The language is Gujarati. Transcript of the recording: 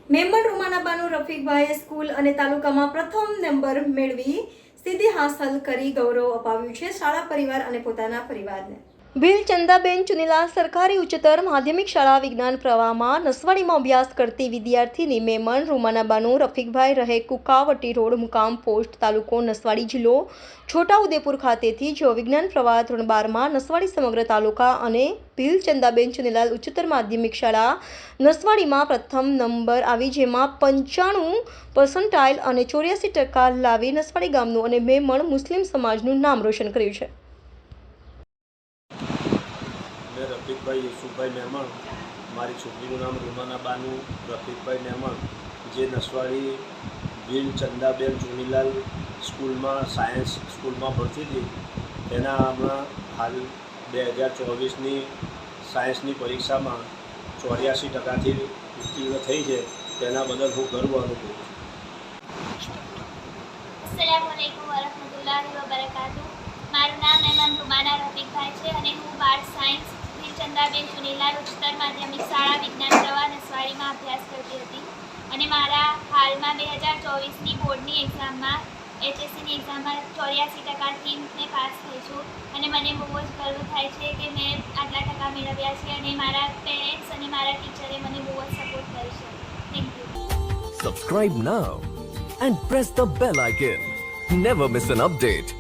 મેમણ રૂમાનાબાનુ રફીકભાઈએ સ્કૂલ અને તાલુકામાં પ્રથમ નંબર મેળવી સિદ્ધિ હાંસલ કરી ગૌરવ અપાવ્યું છે શાળા પરિવાર અને પોતાના પરિવારને। ભીલ ચંદાબેન ચુનીલાલ સરકારી ઉચ્ચતર માધ્યમિક શાળા વિજ્ઞાન પ્રવાહમાં નસવાડીમાં અભ્યાસ કરતી વિદ્યાર્થીની મેમણ રૂમાનાબાનુ રફીકભાઈ રહે કુકાવટી રોડ મુકામ પોસ્ટ તાલુકો નસવાડી જિલ્લો છોટાઉદેપુર ખાતેથી જેઓ વિજ્ઞાન પ્રવાહ ધોરણ 12માં નસવાડી સમગ્ર તાલુકા અને ભીલ ચંદાબેન ચુનીલાલ ઉચ્ચતર માધ્યમિક શાળા નસવાડીમાં પ્રથમ નંબર આવી જેમાં 95% અને 84% લાવી નસવાડી ગામનું અને મેમણ મુસ્લિમ સમાજનું નામ રોશન કર્યું છે। मैं रफीकभाई यूसुफभाई मेमण मारी छोकरीનું नाम રૂમાનાબાનુ રફીકભાઈ મેમણ જે નસવાડી ભીલ ચંદાબેન ચુનીલાલ સ્કૂલમાં સાયન્સ સ્કૂલમાં ભણતી હતી તેના હમણાં હાલ 2024ની સાયન્સની પરીક્ષામાં 84%થી ઉત્તીર્ણ થઈ છે તેના બદલ હું ગર્વ અનુભવું છું। अस्सलामुअलैकुम वरहमतुल्लाहि वबरकातुह। माરું નામ મેમણ રૂમાના રફીકભાઈ છે અને હું 12 સાયન્સ ભીલ ચંદાબેન ચુનીલાલ ઉચ્ચતર માધ્યમિક શાળા વિજ્ઞાન પ્રવાહ નસવાડીમાં અભ્યાસ કરતી હતી અને મારા હાલમાં 2024ની બોર્ડની એક્ઝામમાં HSCની એક્ઝામમાં 84%થી મેં પાસ થઈ છું અને મને બહુ જ ગર્વ થાય છે કે મેં આટલા ટકા મેળવ્યા છે અને મારા પેરેન્ટ્સ અને મારા ટીચરે મને બહુ જ સપોર્ટ કર્યો છે। Thank you. Subscribe now and press the bell icon. Never miss an update.